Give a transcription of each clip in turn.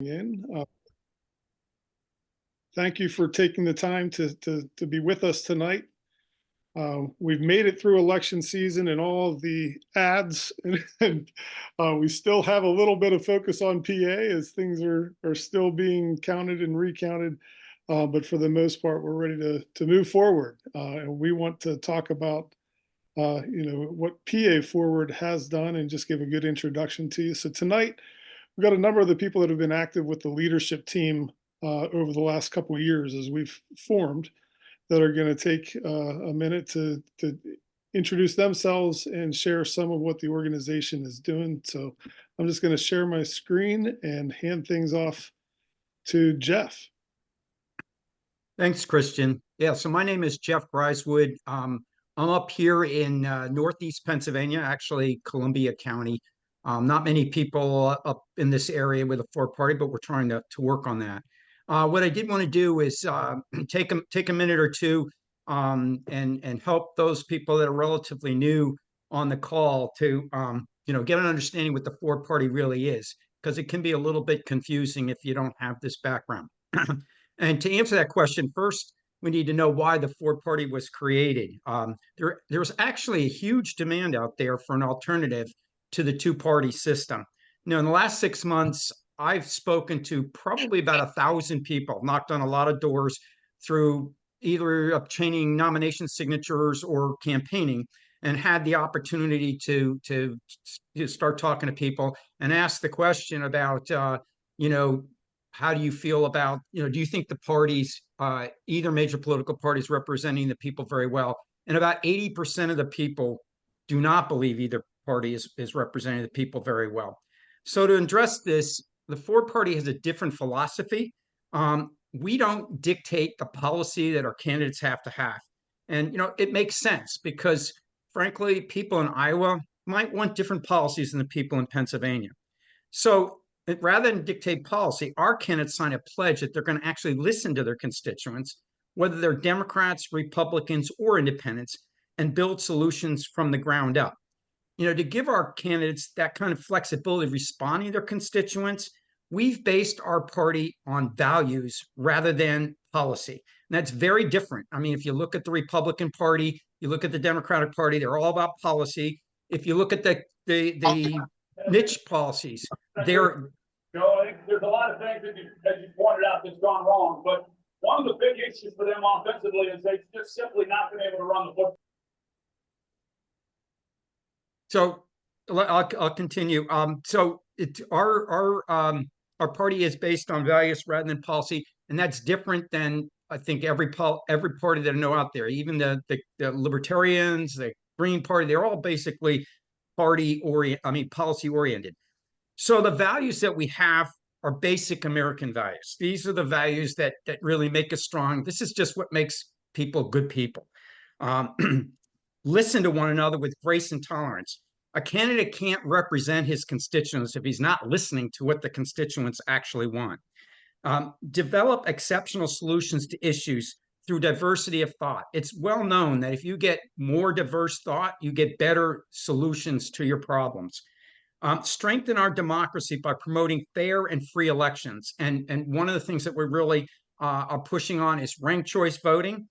In. Thank you for taking the time to be with us tonight. We've made it through election season and all of the ads, and we still have a little bit of focus on PA as things are still being counted and recounted. But for the most part, we're ready to move forward. And we want to talk about what PA Forward has done and just give a good introduction to you. So tonight, we've got a number of the people that have been active with the leadership team over the last couple of years as we've formed that are going to take a minute to introduce themselves and share some of what the organization is doing. So I'm just going to share my screen and hand things off to Jeff. Thanks, Christian. Yeah, so my name is Jeff Grisewood. I'm up here in Northeast Pennsylvania, actually Columbia County. Not many people up in this area with a four-party, but we're trying to work on that. What I did want to do is take a minute or two and help those people that are relatively new on the call to get an understanding what the four-party really is, because it can be a little bit confusing if you don't have this background. And to answer that question, first, we need to know why the four-party was created. There's actually a huge demand out there for an alternative to the two-party system. Now, in the last 6 months, I've spoken to probably about 1,000 people, knocked on a lot of doors through either obtaining nomination signatures or campaigning, and had the opportunity to start talking to people and ask the question about, how do you feel about, do you think the parties, either major political parties representing the people very well? And about 80% of the people do not believe either party is representing the people very well. So to address this, the four-party has a different philosophy. We don't dictate the policy that our candidates have to have. And, it makes sense because, frankly, people in Iowa might want different policies than the people in Pennsylvania. So rather than dictate policy, our candidates sign a pledge that they're going to actually listen to their constituents, whether they're Democrats, Republicans, or independents, and build solutions from the ground up. To give our candidates that kind of flexibility of responding to their constituents, we've based our party on values rather than policy. And that's very different. I mean, if you look at the Republican Party, you look at the Democratic Party, they're all about policy. If you look at the niche policies, they're I think there's a lot of things that you pointed out that's gone wrong, but one of the big issues for them offensively is they've just simply not been able to run the football. So I'll continue. So our party is based on values rather than policy, and that's different than I think every party that I know out there. Even the Libertarians, the Green Party, they're all basically policy oriented. So the values that we have are basic American values. These are the values that really make us strong. This is just what makes people good people. Listen to one another with grace and tolerance. A candidate can't represent his constituents if he's not listening to what the constituents actually want. Develop exceptional solutions to issues through diversity of thought. It's well known that if you get more diverse thought, you get better solutions to your problems. Strengthen our democracy by promoting fair and free elections. And one of the things that we're really are pushing on is ranked choice voting,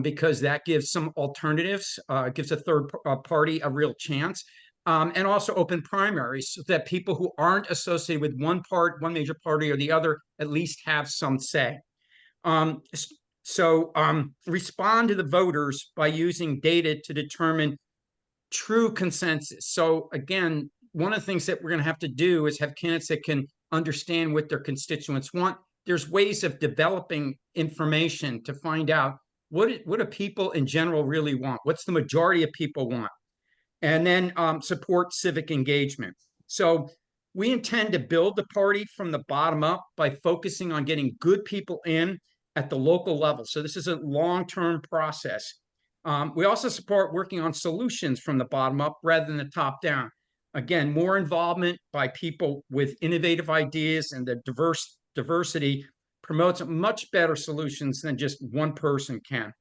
because that gives some alternatives, gives a third party a real chance. And also open primaries so that people who aren't associated with one major party or the other, at least have some say. Respond to the voters by using data to determine true consensus. So again, one of the things that we're going to have to do is have candidates that can understand what their constituents want. There's ways of developing information to find out what do people in general really want? What's the majority of people want? And then support civic engagement. So we intend to build the party from the bottom up by focusing on getting good people in at the local level. So this is a long-term process. We also support working on solutions from the bottom up rather than the top down. Again, more involvement by people with innovative ideas and the diversity promotes much better solutions than just one person can.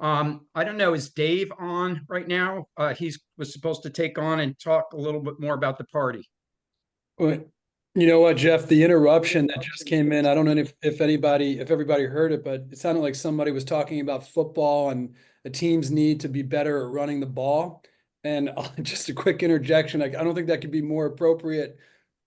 I don't know, is Dave on right now? He was supposed to take on and talk a little bit more about the party. Well, You know what, Jeff, the interruption that just came in, I don't know if everybody heard it, but it sounded like somebody was talking about football and the teams need to be better at running the ball. And just a quick interjection, I don't think that could be more appropriate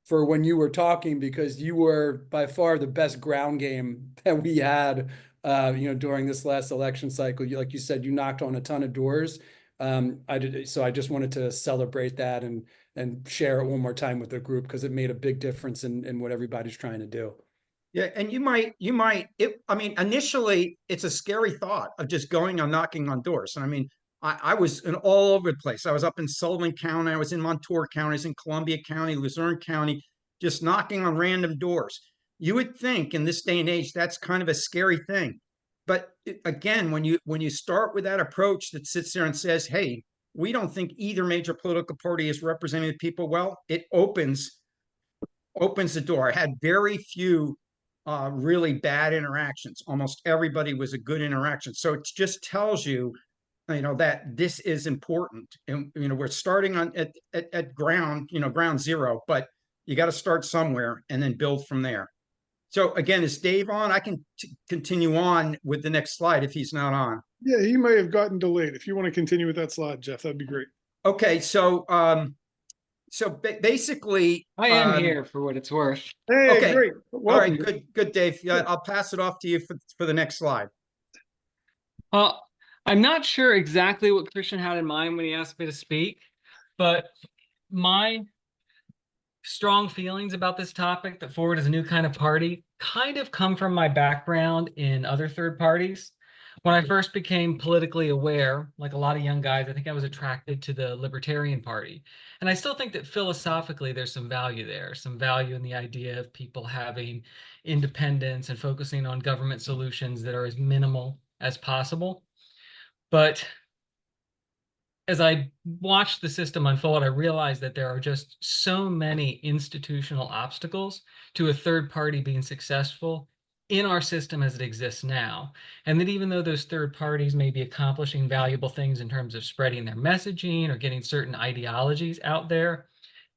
for when you were talking, because you were by far the best ground game that we had, during this last election cycle. Like you said, you knocked on a ton of doors. So I just wanted to celebrate that and share it one more time with the group, because it made a big difference in what everybody's trying to do. Yeah, and I mean, initially it's a scary thought of just going on knocking on doors. And I mean, I was in all over the place. I was up in Sullivan County, I was in Montour County, I was in Columbia County, Luzerne County, just knocking on random doors. You would think in this day and age that's kind of a scary thing. But again, when you start with that approach that sits there and says, hey, we don't think either major political party is representing the people well, it opens the door. I had very few really bad interactions. Almost everybody was a good interaction. So it just tells you, that this is important. And, we're starting at ground, ground zero, but you got to start somewhere and then build from there. So again, is Dave on? I can continue on with the next slide if he's not on. Yeah, he may have gotten delayed. If you want to continue with that slide, Jeff, that'd be great. Okay, so basically, I am here for what it's worth. Hey, Okay. great. all right, Welcome. good, Dave. Yeah, I'll pass it off to you for the next slide. Well, I'm not sure exactly what Christian had in mind when he asked me to speak, but my strong feelings about this topic, that Forward is a new kind of party, kind of come from my background in other third parties. When I first became politically aware, like a lot of young guys, I think I was attracted to the Libertarian Party. And I still think that philosophically there's some value there, some value in the idea of people having independence and focusing on government solutions that are as minimal as possible. But as I watched the system unfold, I realized that there are just so many institutional obstacles to a third party being successful in our system as it exists now. And that even though those third parties may be accomplishing valuable things in terms of spreading their messaging or getting certain ideologies out there,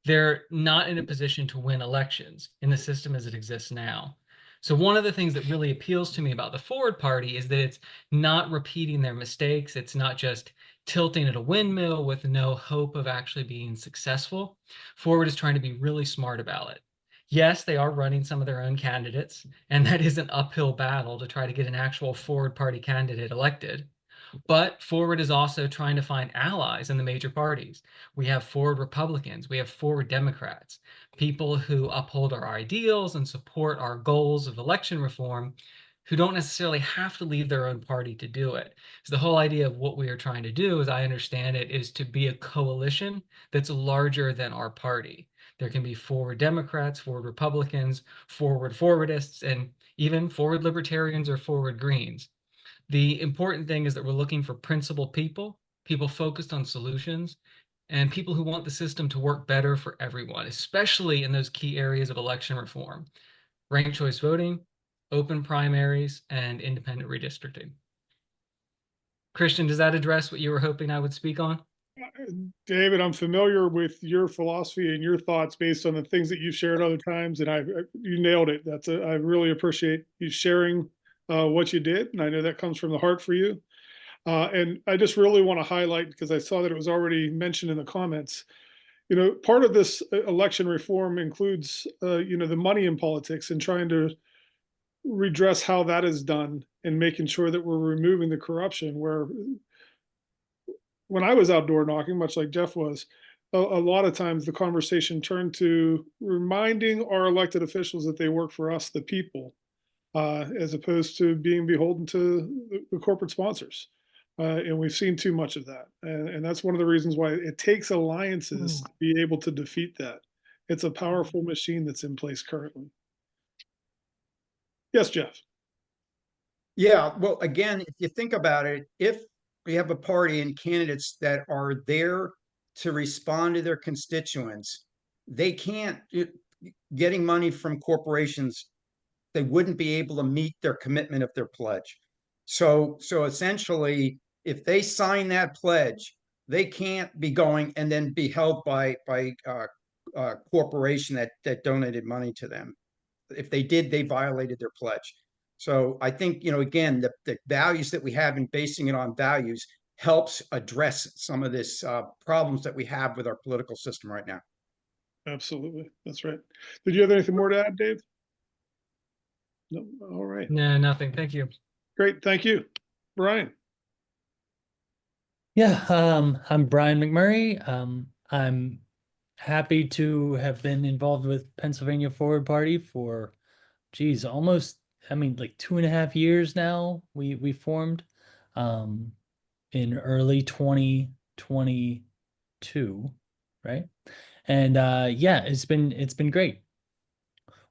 they're not in a position to win elections in the system as it exists now. So one of the things that really appeals to me about the Forward Party is that it's not repeating their mistakes. It's not just tilting at a windmill with no hope of actually being successful. Forward is trying to be really smart about it. Yes, they are running some of their own candidates, and that is an uphill battle to try to get an actual Forward Party candidate elected. But Forward is also trying to find allies in the major parties. We have Forward Republicans, we have Forward Democrats, people who uphold our ideals and support our goals of election reform, who don't necessarily have to leave their own party to do it. So the whole idea of what we are trying to do, as I understand it, is to be a coalition that's larger than our party. There can be Forward Democrats, Forward Republicans, Forward Forwardists, and even Forward Libertarians or Forward Greens. The important thing is that we're looking for principled people, people focused on solutions, and people who want the system to work better for everyone, especially in those key areas of election reform: ranked choice voting, open primaries, and independent redistricting. Christian, does that address what you were hoping I would speak on? David, I'm familiar with your philosophy and your thoughts based on the things that you've shared other times, and you nailed it. I really appreciate you sharing what you did, and I know that comes from the heart for you. And I just really want to highlight, because I saw that it was already mentioned in the comments, part of this election reform includes, the money in politics and trying to redress how that is done and making sure that we're removing the corruption. Where when I was outdoor knocking, much like Jeff was, a lot of times the conversation turned to reminding our elected officials that they work for us, the people, as opposed to being beholden to the corporate sponsors. And we've seen too much of that. And that's one of the reasons why it takes alliances to be able to defeat that. It's a powerful machine that's in place currently. Yes, Jeff. Yeah, well, again, if you think about it, if we have a party and candidates that are there to respond to their constituents, they can't, getting money from corporations, they wouldn't be able to meet their commitment of their pledge. So essentially, if they sign that pledge, they can't be going and then be held by corporation that donated money to them. If they did, they violated their pledge. So I think, again, the values that we have and basing it on values helps address some of this problems that we have with our political system right now. Absolutely. That's right. Did you have anything more to add, Dave? No. All right. No, nothing. Thank you. Great. Thank you. Brian. Yeah, I'm Brian McMurray. I'm happy to have been involved with Pennsylvania Forward Party for, geez, almost, like 2.5 years now. We formed in early 2022, right? And yeah, it's been great.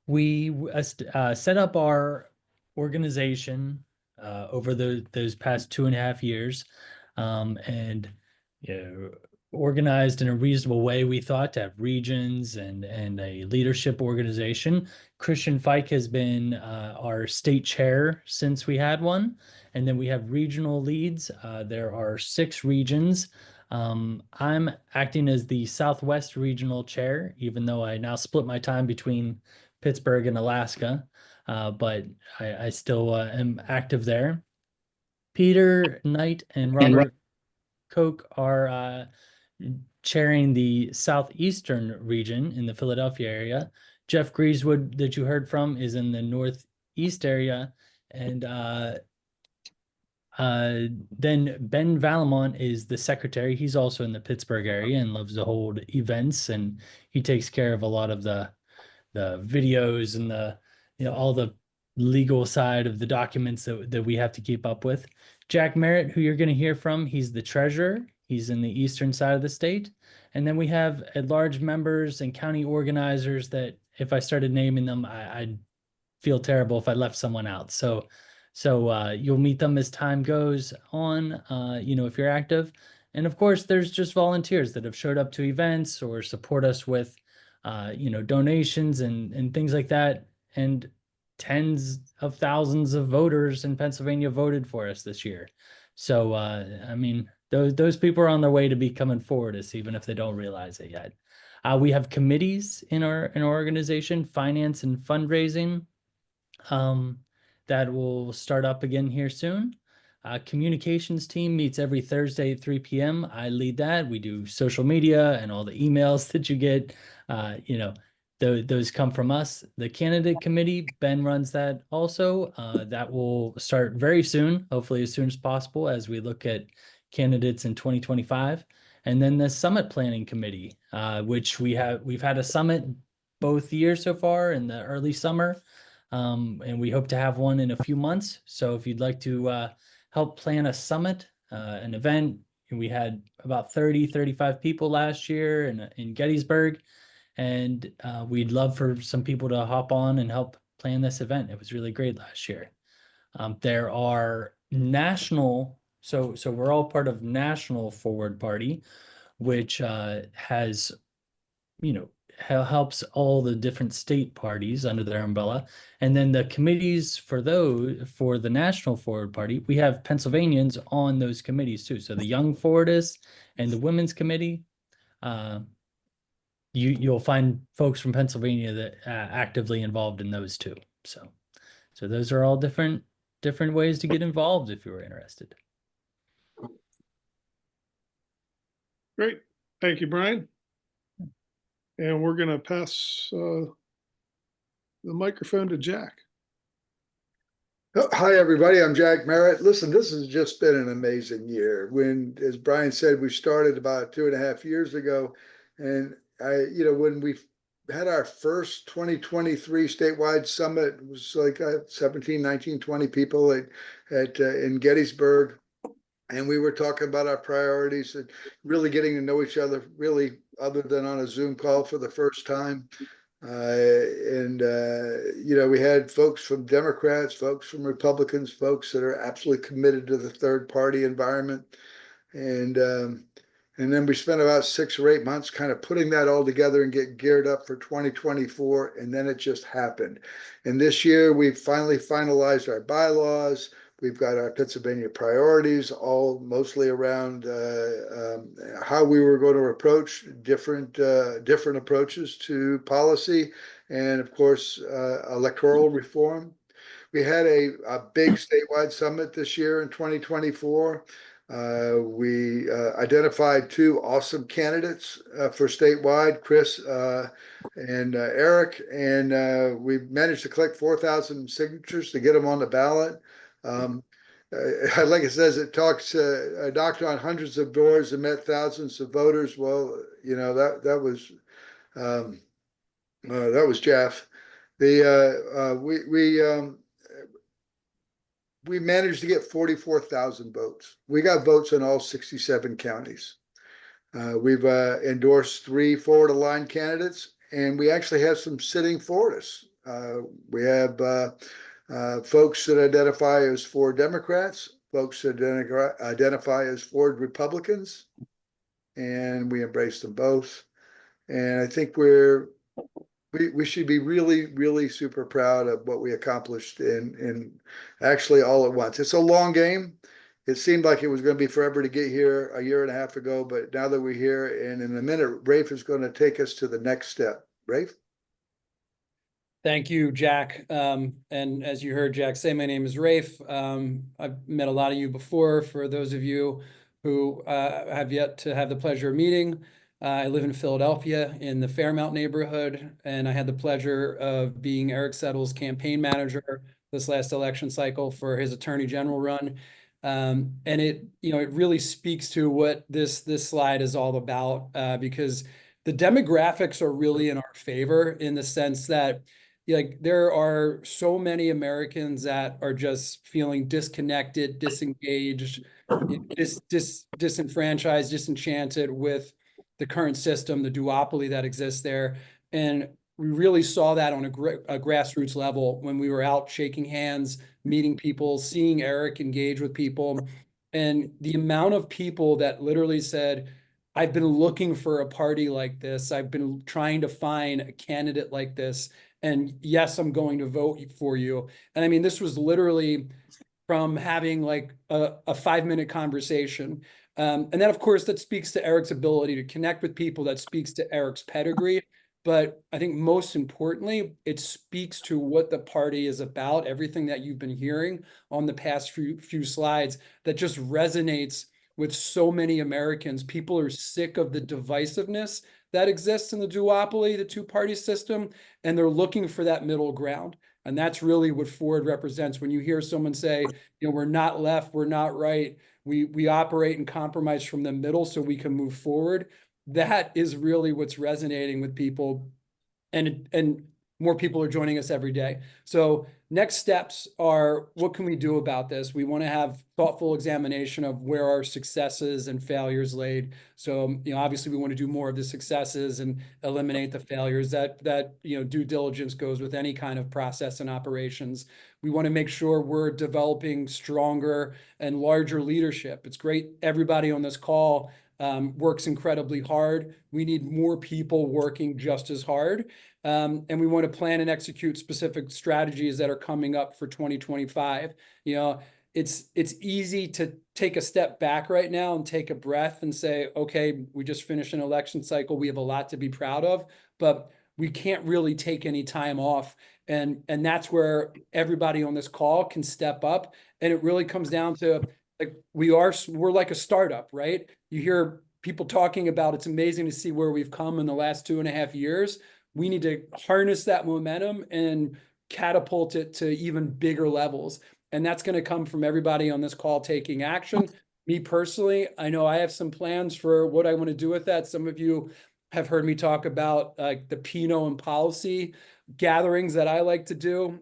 We set up our organization over those past 2.5 years, and organized in a reasonable way. We thought to have regions and a leadership organization. Christian Fike has been our state chair since we had one, and then we have regional leads. There are 6 regions. I'm acting as the Southwest Regional Chair, even though I now split my time between Pittsburgh and Alaska, but I still am active there. Peter Knight and Robert Koch are chairing the Southeastern region in the Philadelphia area. Jeff Greasewood, that you heard from, is in the Northeast area, and then Ben Valamont is the secretary. He's also in the Pittsburgh area and loves to hold events, and he takes care of a lot of the videos and the all the legal side of the documents that we have to keep up with. Jack Merritt, who you're going to hear from, he's the treasurer. He's in the eastern side of the state. And then we have at-large members and county organizers that, if I started naming them, I'd feel terrible if I left someone out. So you'll meet them as time goes on, if you're active. And of course, there's just volunteers that have showed up to events or support us with, donations and things like that. And tens of thousands of voters in Pennsylvania voted for us this year. So, those people are on their way to becoming forwardists, even if they don't realize it yet. We have committees in our organization, finance and fundraising, that will start up again here soon. Communications team meets every Thursday at 3 p.m. I lead that. We do social media and all the emails that you get. Those come from us. The candidate committee, Ben runs that also. That will start very soon, hopefully as soon as possible, as we look at candidates in 2025. And then the summit planning committee, which we've had a summit both years so far in the early summer. And we hope to have one in a few months. So if you'd like to help plan a summit, an event, we had about 35 people last year in Gettysburg. And we'd love for some people to hop on and help plan this event. It was really great last year. There are national, so we're all part of National Forward Party, which has, helps all the different state parties under their umbrella. And then the committees for the National Forward Party, we have Pennsylvanians on those committees too. So the Young Forwardists and the Women's Committee, you'll find folks from Pennsylvania that actively involved in those too. So those are all different ways to get involved if you were interested. Great. Thank you, Brian. And we're going to pass the microphone to Jack. Hi, everybody. I'm Jack Merritt. Listen, this has just been an amazing year. When, as Brian said, we started about 2.5 years ago, and when we had our first 2023 statewide summit, it was like 17, 19, 20 people in Gettysburg. And we were talking about our priorities and really getting to know each other, really, other than on a Zoom call for the first time. We had folks from Democrats, folks from Republicans, folks that are absolutely committed to the third party environment. And then we spent about 6 or 8 months kind of putting that all together and get geared up for 2024. And then it just happened. And this year we finally finalized our bylaws. We've got our Pennsylvania priorities, all mostly around how we were going to approach different approaches to policy, and of course, electoral reform. We had a big statewide summit this year in 2024. We identified 2 awesome candidates for statewide, Chris and Eric, and we managed to collect 4,000 signatures to get them on the ballot. Like it says, it talks, knocked on hundreds of doors and met thousands of voters. Well, you know, that was Jeff. We managed to get 44,000 votes. We got votes in all 67 counties. We've endorsed 3 forward-aligned candidates, and we actually have some sitting for us. We have folks that identify as Ford Democrats, folks that identify as Ford Republicans, and we embrace them both. And I think we should be really, really super proud of what we accomplished in actually all at once. It's a long game. It seemed like it was going to be forever to get here a year and a half ago, but now that we're here, and in a minute, Rafe is going to take us to the next step. Rafe? Thank you, Jack. And as you heard Jack say, my name is Rafe. I've met a lot of you before. For those of you who have yet to have the pleasure of meeting, I live in Philadelphia in the Fairmount neighborhood, and I had the pleasure of being Eric Settle's campaign manager this last election cycle for his attorney general run. And it really speaks to what this slide is all about, because the demographics are really in our favor, in the sense that there are so many Americans that are just feeling disconnected, disengaged, disenfranchised, disenchanted with the current system, the duopoly that exists there. And we really saw that on a grassroots level when we were out shaking hands, meeting people, seeing Eric engage with people, and the amount of people that literally said, I've been looking for a party like this. I've been trying to find a candidate like this. And yes, I'm going to vote for you. And I mean, this was literally from having like a 5-minute conversation. And then, of course, that speaks to Eric's ability to connect with people. That speaks to Eric's pedigree. But I think most importantly, it speaks to what the party is about, everything that you've been hearing on the past few slides that just resonates with so many Americans. People are sick of the divisiveness that exists in the duopoly, the two-party system, and they're looking for that middle ground. And that's really what Ford represents. When you hear someone say, we're not left, we're not right, we operate and compromise from the middle so we can move forward. That is really what's resonating with people, and more people are joining us every day. So next steps are, what can we do about this? We want to have thoughtful examination of where our successes and failures laid. So, obviously we want to do more of the successes and eliminate the failures. That due diligence goes with any kind of process and operations. We want to make sure we're developing stronger and larger leadership. It's great everybody on this call works incredibly hard. We need more people working just as hard. And we want to plan and execute specific strategies that are coming up for 2025. It's easy to take a step back right now and take a breath and say, okay, we just finished an election cycle. We have a lot to be proud of, but we can't really take any time off. And that's where everybody on this call can step up. And it really comes down to, we're like a startup, right? You hear people talking about, it's amazing to see where we've come in the last 2.5 years. We need to harness that momentum and catapult it to even bigger levels. And that's going to come from everybody on this call taking action. Me personally, I know I have some plans for what I want to do with that. Some of you have heard me talk about the Pinot and policy gatherings that I like to do.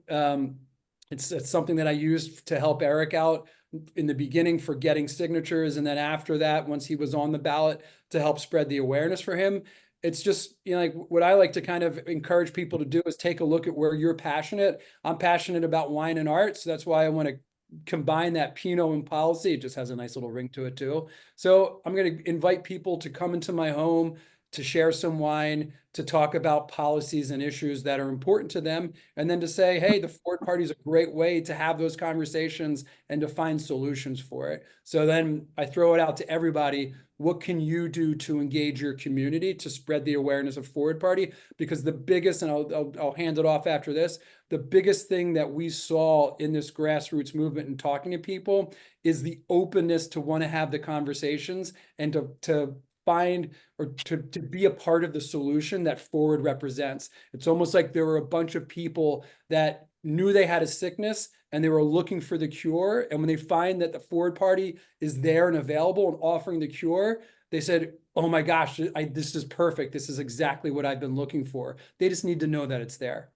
It's something that I used to help Eric out in the beginning for getting signatures. And then after that, once he was on the ballot, to help spread the awareness for him. It's just, what I like to kind of encourage people to do is take a look at where you're passionate. I'm passionate about wine and art. So that's why I want to combine that Pinot and policy. It just has a nice little ring to it too. So I'm going to invite people to come into my home, to share some wine, to talk about policies and issues that are important to them, and then to say, hey, the Forward Party is a great way to have those conversations and to find solutions for it. So then I throw it out to everybody. What can you do to engage your community to spread the awareness of Forward Party? Because the biggest, and I'll hand it off after this, the biggest thing that we saw in this grassroots movement and talking to people is the openness to want to have the conversations and to find or to be a part of the solution that Forward represents. It's almost like there were a bunch of people that knew they had a sickness and they were looking for the cure. And when they find that the Forward Party is there and available and offering the cure, they said, oh my gosh, this is perfect. This is exactly what I've been looking for. They just need to know that it's there.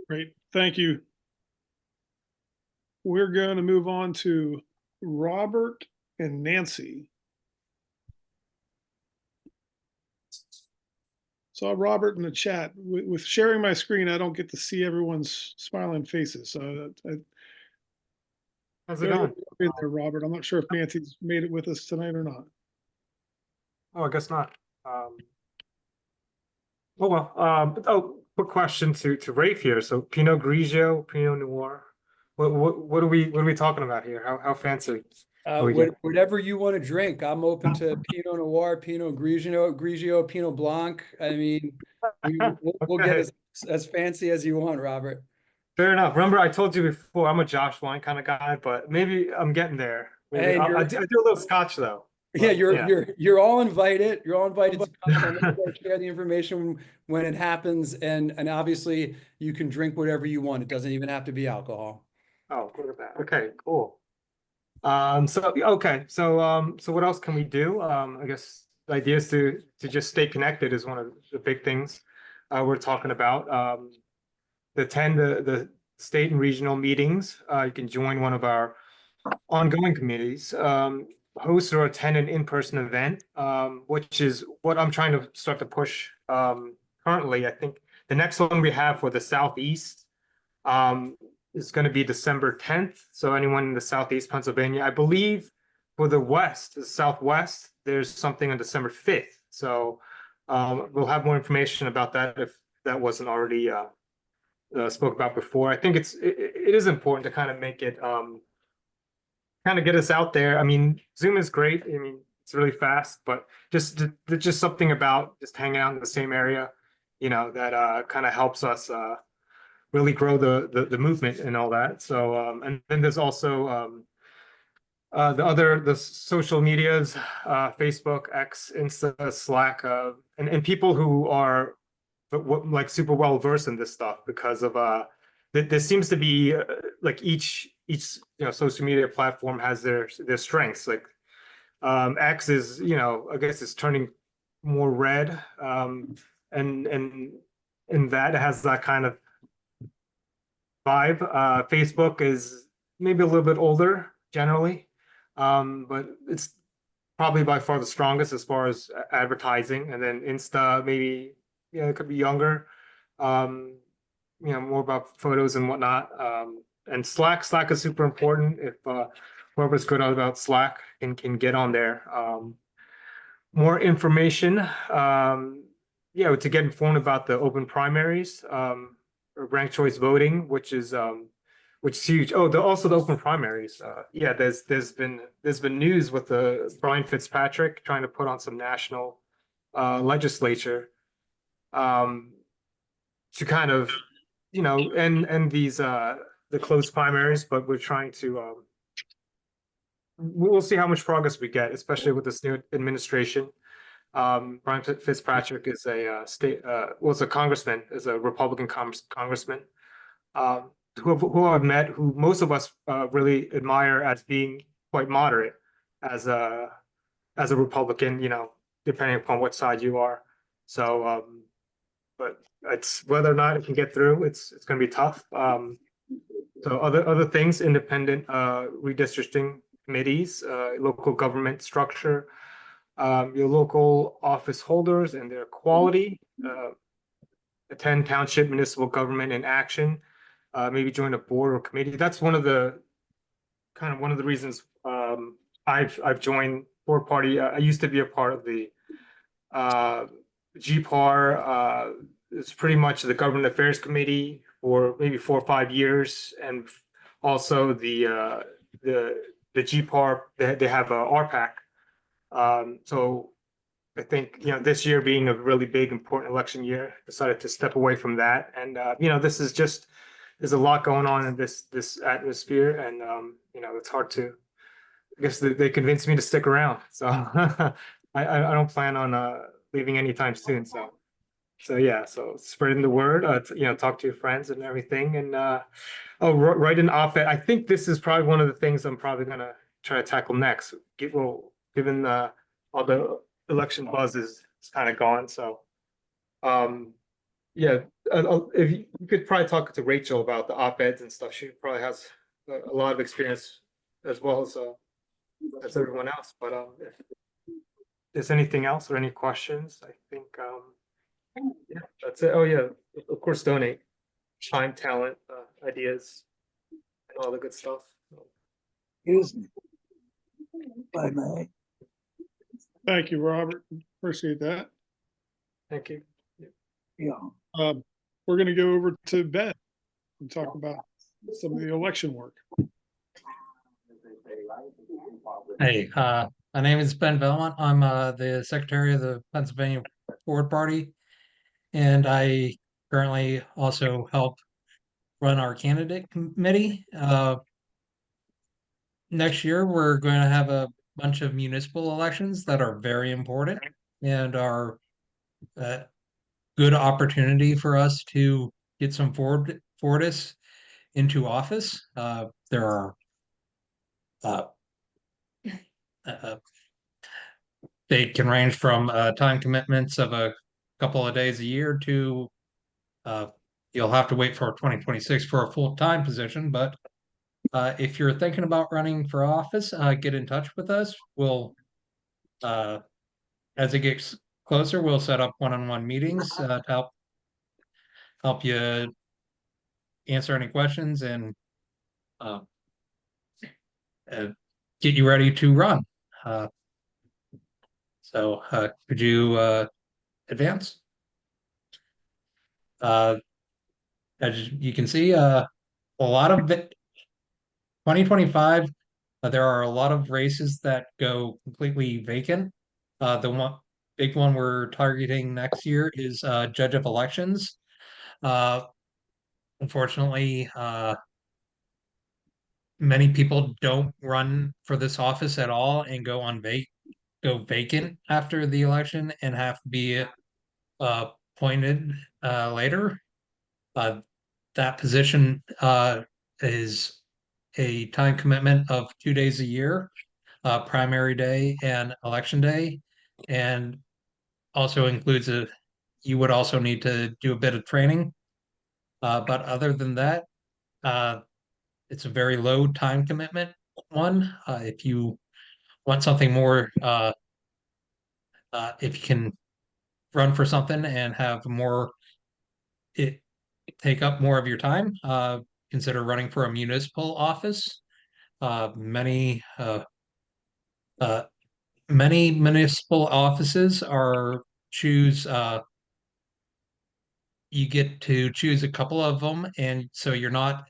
Great, thank you. We're going to move on to Robert and Nancy. Saw Robert in the chat. With sharing my screen, I don't get to see everyone's smiling faces. So How's it going? in there, Robert. I'm not sure if Nancy's made it with us tonight or not. Oh, I guess not. Quick question to Rafe here. So Pinot Grigio, Pinot Noir. What are we talking about here? How fancy? Whatever you want to drink. I'm open to Pinot Noir, Pinot Grigio, Pinot Blanc. I mean, we'll get as fancy as you want, Robert. Fair enough. Remember, I told you before, I'm a Josh wine kind of guy, but maybe I'm getting there. Hey, I do a little scotch though. Yeah, you're all invited. You're all invited to come and share the information when it happens, and obviously you can drink whatever you want. It doesn't even have to be alcohol. Oh, look at that. Okay, cool. So what else can we do? I guess the idea is to just stay connected is one of the big things we're talking about. Attend the state and regional meetings. You can join one of our ongoing committees. Host or attend an in-person event, which is what I'm trying to start to push currently. I think the next one we have for the Southeast is going to be December 10th. So anyone in the Southeast Pennsylvania, I believe for the Southwest, there's something on December 5th. So we'll have more information about that if that wasn't already spoke about before. I think it is important to kind of make it kind of get us out there. I mean, Zoom is great. I mean, it's really fast, but just something about just hanging out in the same area, that kind of helps us really grow the movement and all that. So and then there's also the social medias, Facebook, X, Insta, Slack, and people who are like super well versed in this stuff because of there seems to be like each social media platform has their strengths. Like X is I guess it's turning more red, and that has that kind of vibe. Facebook is maybe a little bit older generally, but it's probably by far the strongest as far as advertising. And then Insta maybe it could be younger, more about photos and whatnot. And Slack is super important. If whoever's good about Slack can get on there. More information, to get informed about the open primaries, or ranked choice voting, which is huge. Oh, also the open primaries. There's been news with the Brian Fitzpatrick trying to put on some national legislature to kind of end these the closed primaries, but we're trying to we'll see how much progress we get, especially with this new administration. Brian Fitzpatrick is a was a congressman, is a Republican congressman, who I've met, who most of us really admire as being quite moderate as a Republican, depending upon what side you are. So, but it's whether or not it can get through. It's going to be tough. So other things, independent redistricting committees, local government structure, your local office holders and their quality, attend township municipal government in action, maybe join a board or committee. That's one of the reasons I've joined Forward Party. I used to be a part of the GPAR. It's pretty much the Government Affairs Committee for maybe 4 or 5 years, and also the GPAR. They have a RPAC. So I think, this year being a really big, important election year, decided to step away from that. And, this is just, there's a lot going on in this atmosphere. And, it's hard to, I guess they convinced me to stick around. So I don't plan on leaving anytime soon. So yeah, so spreading the word, talk to your friends and everything. And, write an op-ed. I think this is probably one of the things I'm probably going to try to tackle next. Given all the election buzz is kind of gone. So, yeah, if you could probably talk to Rachel about the op-eds and stuff. She probably has a lot of experience as well as everyone else. But if there's anything else or any questions, I think yeah, that's it. Oh yeah, of course, donate time, talent, ideas, and all the good stuff. Excuse me. If I may. Thank you, Robert. Appreciate that. Thank you. Yeah. We're going to go over to Ben and talk about some of the election work. Hey, my name is Ben Belmont. I'm the secretary of the Pennsylvania Forward Party, and I currently also help run our candidate committee. Next year, we're going to have a bunch of municipal elections that are very important and are a good opportunity for us to get some Fordists into office. There are they can range from time commitments of a couple of days a year to you'll have to wait for 2026 for a full-time position. But if you're thinking about running for office, get in touch with us. We'll, as it gets closer, we'll set up one-on-one meetings to help you answer any questions and get you ready to run. So could you advance? As you can see, a lot of it, 2025, there are a lot of races that go completely vacant. The big one we're targeting next year is Judge of Elections. Unfortunately, many people don't run for this office at all and go vacant after the election and have to be appointed later. That position is a time commitment of 2 days a year, primary day and election day, and also includes you would also need to do a bit of training. But other than that, it's a very low time commitment one. If you want something more, if you can run for something and have take up more of your time, consider running for a municipal office. Many municipal offices you get to choose a couple of them, and so you're not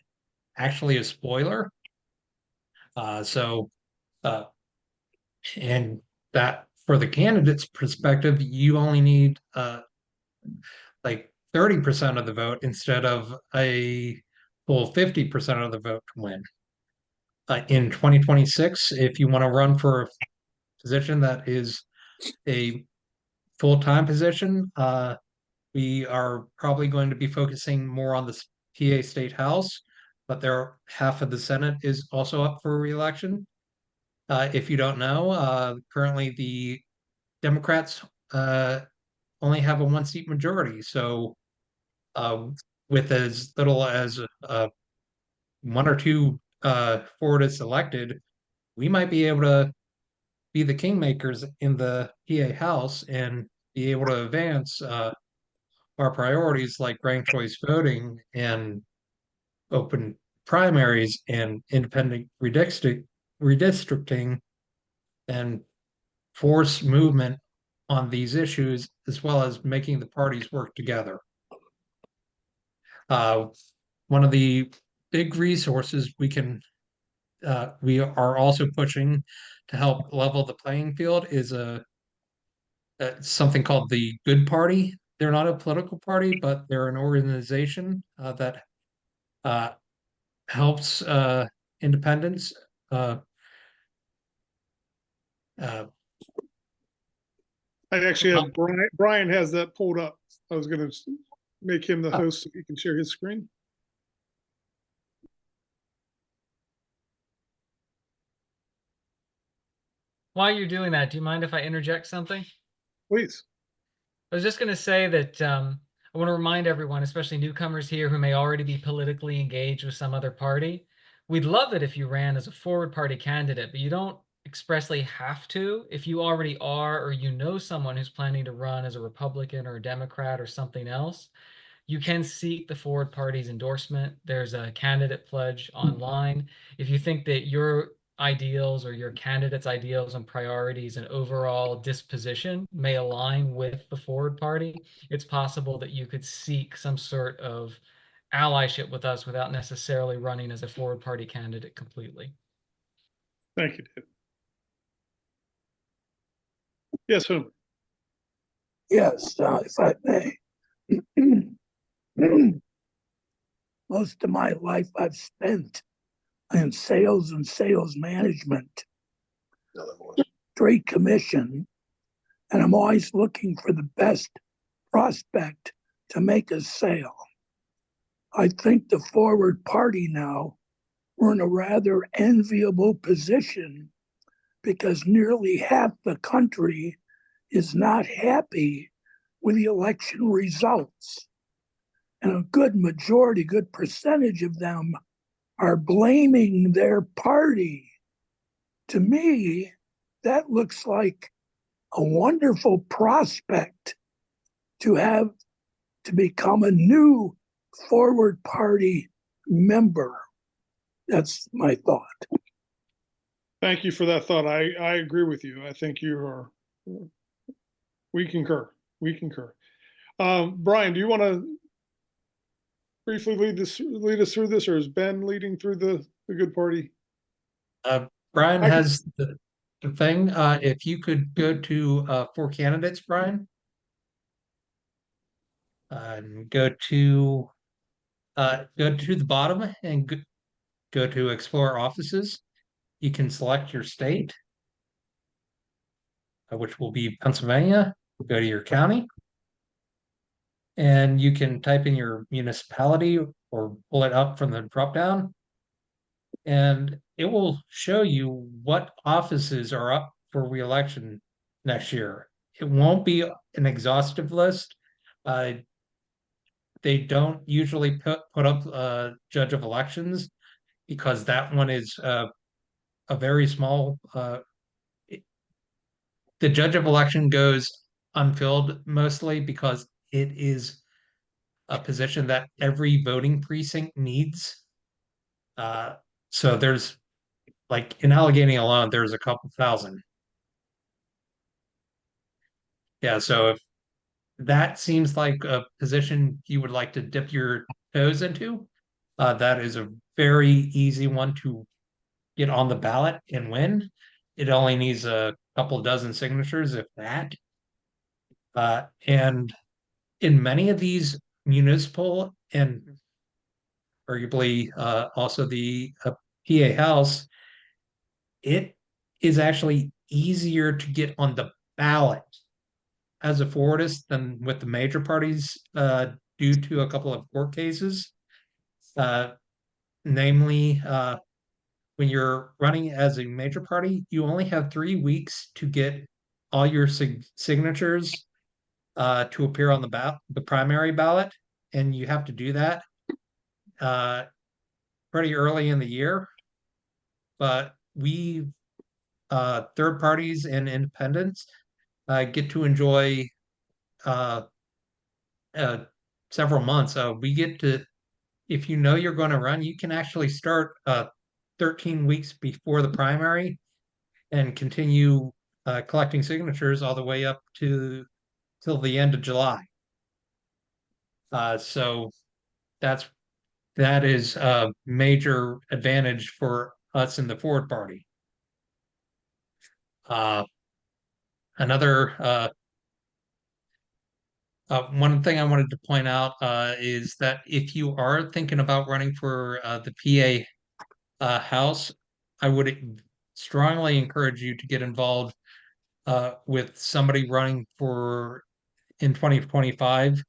actually a spoiler. And that for the candidate's perspective, you only need like 30% of the vote instead of a full 50% of the vote to win. In 2026, if you want to run for a position that is a full-time position, we are probably going to be focusing more on the PA State House, but half of the Senate is also up for re-election. If you don't know, currently the Democrats only have a 1-seat majority. So with as little as 1 or 2 Fordists elected, we might be able to be the kingmakers in the PA House and be able to advance our priorities like ranked choice voting and open primaries and independent redistricting, and force movement on these issues, as well as making the parties work together. One of the big resources we are also pushing to help level the playing field is something called the Good Party. They're not a political party, but they're an organization that helps independents. I actually have Brian has that pulled up. I was gonna make him the host so he can share his screen. While you're doing that, do you mind if I interject something? Please. I was just going to say that I want to remind everyone, especially newcomers here who may already be politically engaged with some other party, we'd love it if you ran as a forward party candidate, but you don't expressly have to. If you already are, or you know someone who's planning to run as a Republican or a Democrat or something else, you can seek the forward party's endorsement. There's a candidate pledge online. If you think that your ideals or your candidate's ideals and priorities and overall disposition may align with the forward party, it's possible that you could seek some sort of allyship with us without necessarily running as a forward party candidate completely. Thank you, David. Yes, Homer. Yes, if I may. Most of my life I've spent in sales and sales management, trade commission, and I'm always looking for the best prospect to make a sale. I think the forward party now, we're in a rather enviable position because nearly half the country is not happy with the election results. And a good majority, good percentage of them are blaming their party. To me, that looks like a wonderful prospect to have to become a new forward party member. That's my thought. Thank you for that thought. I agree with you. I think we concur. We concur. Brian, do you want to briefly lead us through this, or is Ben leading through the Good Party? Brian has the thing. If you could go to for candidates, Brian, go to the bottom and go to explore offices. You can select your state, which will be Pennsylvania. Go to your county, and you can type in your municipality or pull it up from the drop down, and it will show you what offices are up for re-election next year. It won't be an exhaustive list. They don't usually put up judge of elections because that one is a very small. The judge of election goes unfilled mostly because it is a position that every voting precinct needs. So there's, like, in Allegheny alone, there's a couple thousand. Yeah, so if that seems like a position you would like to dip your toes into, that is a very easy one to get on the ballot and win. It only needs a couple dozen signatures, if that. And in many of these municipal and arguably also the PA House, it is actually easier to get on the ballot as a forwardist than with the major parties due to a couple of court cases. Namely, when you're running as a major party, you only have 3 weeks to get all your signatures to appear on the primary ballot, and you have to do that pretty early in the year. But we third parties and independents get to enjoy several months. We get to, if you know you're going to run, you can actually start 13 weeks before the primary and continue collecting signatures all the way up to till the end of July. So that is a major advantage for us in the Ford Party. Another one thing I wanted to point out is that if you are thinking about running for the PA House, I would strongly encourage you to get involved with somebody running for in 2025,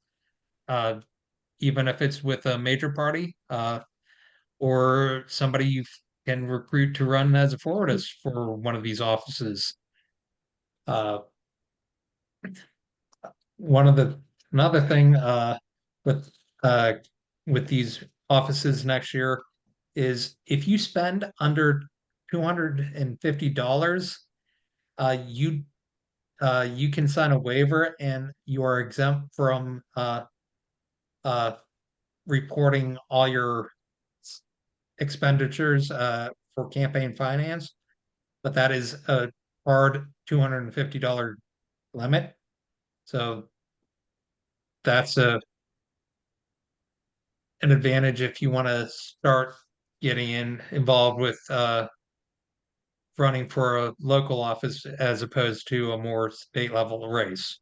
even if it's with a major party or somebody you can recruit to run as a Floridas for one of these offices. Another thing with these offices next year is if you spend under $250, you can sign a waiver and you are exempt from reporting all your expenditures for campaign finance, but that is a hard $250 limit. So that's an advantage if you want to start getting involved with running for a local office as opposed to a more state level race.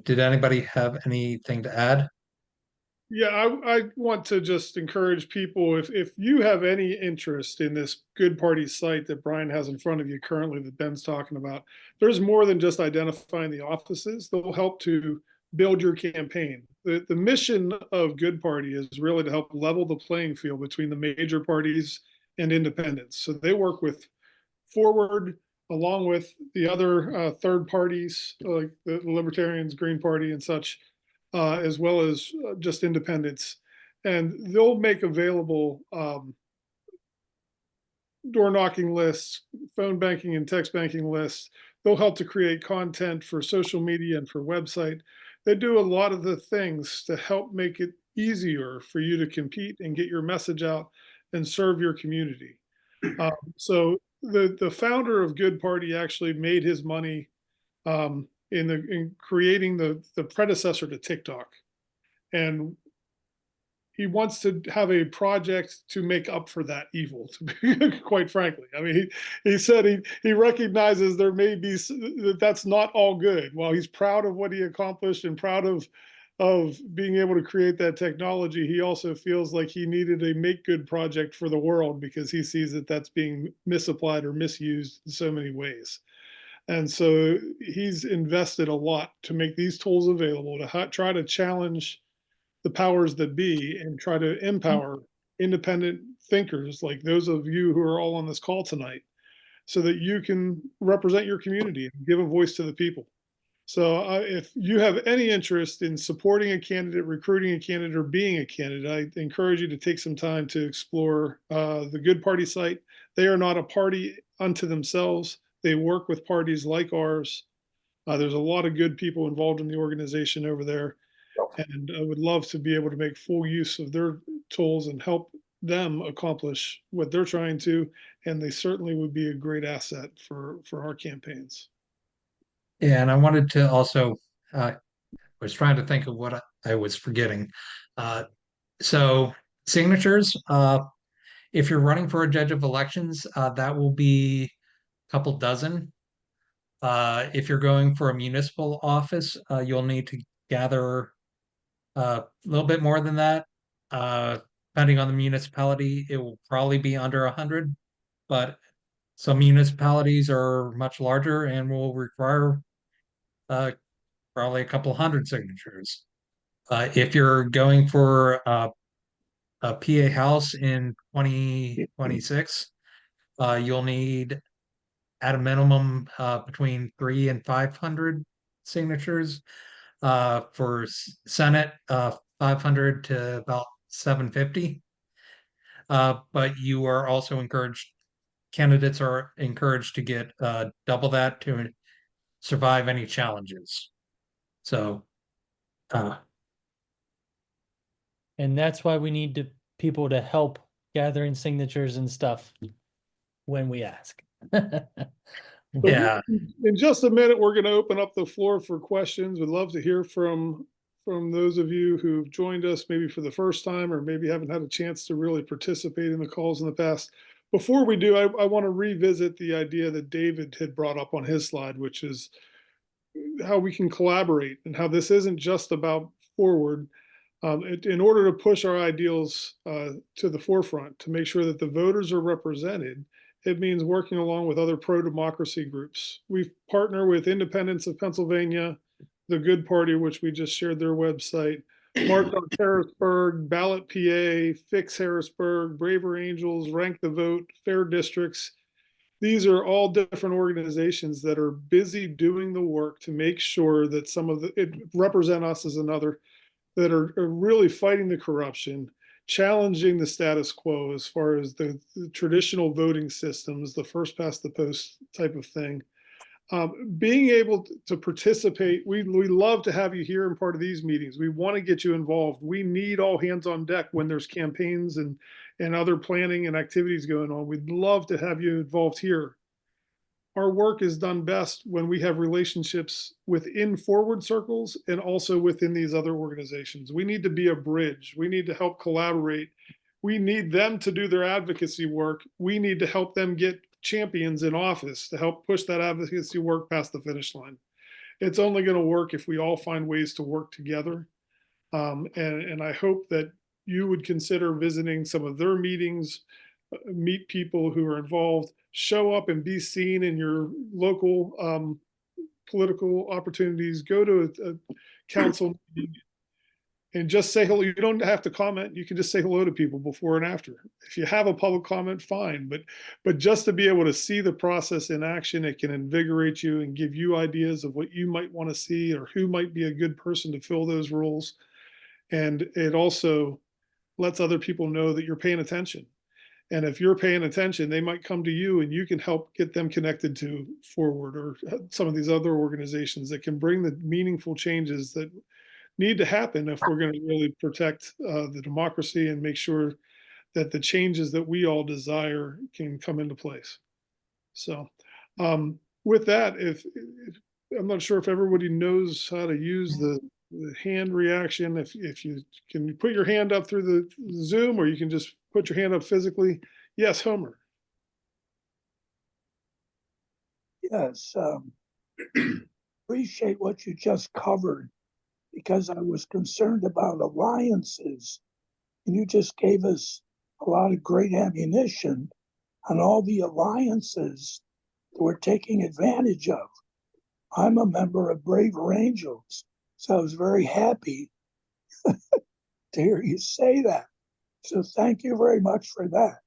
Did anybody have anything to add? Yeah, I want to just encourage people, if you have any interest in this Good Party site that Brian has in front of you currently that Ben's talking about, there's more than just identifying the offices. They'll help to build your campaign. The mission of Good Party is really to help level the playing field between the major parties and independents. So they work with Forward along with the other third parties like the Libertarians, Green Party and such, as well as just independents. And they'll make available door knocking lists, phone banking and text banking lists. They'll help to create content for social media and for website. They do a lot of the things to help make it easier for you to compete and get your message out and serve your community. So the founder of Good Party actually made his money in creating the predecessor to TikTok, and he wants to have a project to make up for that evil. To be, quite frankly, I mean, he said he recognizes there may be that's not all good. While he's proud of what he accomplished and proud of being able to create that technology, he also feels like he needed a make good project for the world because he sees that that's being misapplied or misused in so many ways. And so he's invested a lot to make these tools available to try to challenge the powers that be and try to empower independent thinkers like those of you who are all on this call tonight so that you can represent your community and give a voice to the people. So if you have any interest in supporting a candidate, recruiting a candidate, or being a candidate, I encourage you to take some time to explore the Good Party site. They are not a party unto themselves. They work with parties like ours. There's a lot of good people involved in the organization over there. And I would love to be able to make full use of their tools and help them accomplish what they're trying to. And they certainly would be a great asset for our campaigns. Yeah, and I wanted to also, was trying to think of what I was forgetting. So signatures, if you're running for a judge of elections, that will be a couple dozen. If you're going for a municipal office, you'll need to gather a little bit more than that. Depending on the municipality, it will probably be under 100, but some municipalities are much larger and will require probably a couple hundred signatures. If you're going for a PA House in 2026, you'll need at a minimum between 300 and 500 signatures. For Senate, 500 to about 750. But you are also encouraged, candidates are encouraged to get double that to survive any challenges. So, and that's why we need people to help gathering signatures and stuff when we ask. So Yeah. in just a minute, we're going to open up the floor for questions. We'd love to hear from those of you who've joined us maybe for the first time or maybe haven't had a chance to really participate in the calls in the past. Before we do, I want to revisit the idea that David had brought up on his slide, which is how we can collaborate and how this isn't just about forward. In order to push our ideals to the forefront, to make sure that the voters are represented, it means working along with other pro-democracy groups. We partner with Independence of Pennsylvania, the Good Party, which we just shared their website, March on Harrisburg, Ballot PA, Fix Harrisburg, Braver Angels, Rank the Vote, Fair Districts. These are all different organizations that are busy doing the work to make sure that some of it represent us as another, that are really fighting the corruption, challenging the status quo as far as the traditional voting systems, the first past the post type of thing. Being able to participate, we love to have you here in part of these meetings. We want to get you involved. We need all hands on deck when there's campaigns and other planning and activities going on. We'd love to have you involved here. Our work is done best when we have relationships within forward circles and also within these other organizations. We need to be a bridge. We need to help collaborate. We need them to do their advocacy work. We need to help them get champions in office to help push that advocacy work past the finish line. It's only going to work if we all find ways to work together. And I hope that you would consider visiting some of their meetings, meet people who are involved, show up and be seen in your local political opportunities, go to a council meeting and just say hello. You don't have to comment. You can just say hello to people before and after. If you have a public comment, fine. But just to be able to see the process in action, it can invigorate you and give you ideas of what you might want to see or who might be a good person to fill those roles. And it also lets other people know that you're paying attention. And if you're paying attention, they might come to you and you can help get them connected to Forward or some of these other organizations that can bring the meaningful changes that need to happen if we're going to really protect the democracy and make sure that the changes that we all desire can come into place. So with that, if I'm not sure if everybody knows how to use the hand reaction, if you can put your hand up through the Zoom, or you can just put your hand up physically. Yes, Homer. Yes, appreciate what you just covered, because I was concerned about alliances, and you just gave us a lot of great ammunition on all the alliances that we're taking advantage of. I'm a member of Braver Angels, so I was very happy to hear you say that. So thank you very much for that.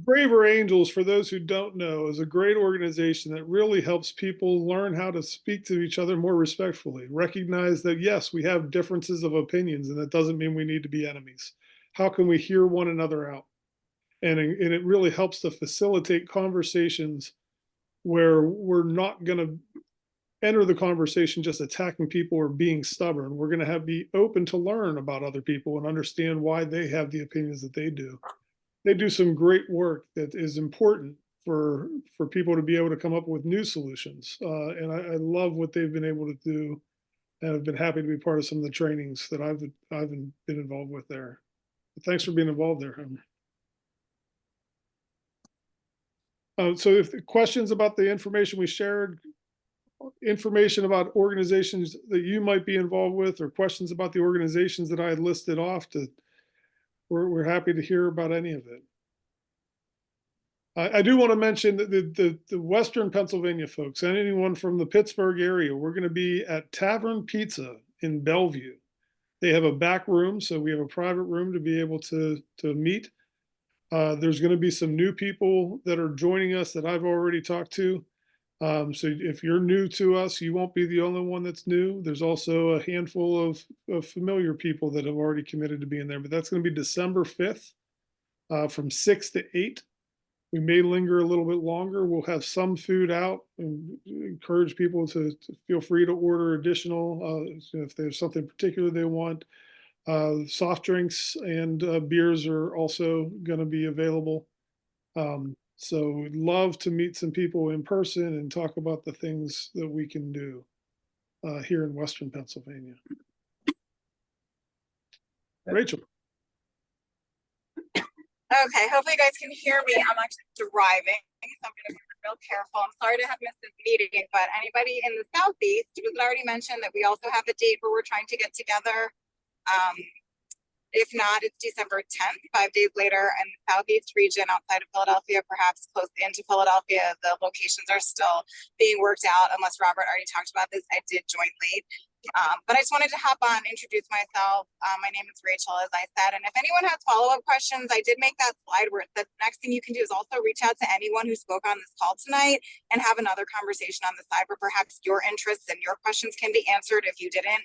Braver Angels, for those who don't know, is a great organization that really helps people learn how to speak to each other more respectfully. Recognize that, yes, we have differences of opinions, and that doesn't mean we need to be enemies. How can we hear one another out? And it really helps to facilitate conversations where we're not going to enter the conversation just attacking people or being stubborn. We're going to be open to learn about other people and understand why they have the opinions that they do. They do some great work that is important for people to be able to come up with new solutions. And I love what they've been able to do, and I've been happy to be part of some of the trainings that I've been involved with there. But thanks for being involved there, Homer. So if the questions about the information we shared, information about organizations that you might be involved with, or questions about the organizations that I had listed off, we're happy to hear about any of it. I do want to mention that the Western Pennsylvania folks, and anyone from the Pittsburgh area, we're going to be at Tavern Pizza in Bellevue. They have a back room, so we have a private room to be able to meet. There's going to be some new people that are joining us that I've already talked to. So if you're new to us, you won't be the only one that's new. There's also a handful of familiar people that have already committed to being there, but that's going to be December 5th from 6 to 8. We may linger a little bit longer. We'll have some food out and encourage people to feel free to order additional if there's something particular they want. Soft drinks and beers are also going to be available. So we'd love to meet some people in person and talk about the things that we can do here in Western Pennsylvania. Rachel. Okay, hopefully you guys can hear me. I'm actually driving, so I'm gonna be real careful. I'm sorry to have missed this meeting, but anybody in the Southeast, was it already mentioned that we also have a date where we're trying to get together? If not, it's December 10th, 5 days later, and the Southeast region outside of Philadelphia, perhaps close into Philadelphia. The locations are still being worked out, unless Robert already talked about this. I did join late. But I just wanted to hop on, introduce myself. My name is Rachel, as I said, and if anyone has follow-up questions, I did make that slide where the next thing you can do is also reach out to anyone who spoke on this call tonight and have another conversation on the side where perhaps your interests and your questions can be answered if you didn't,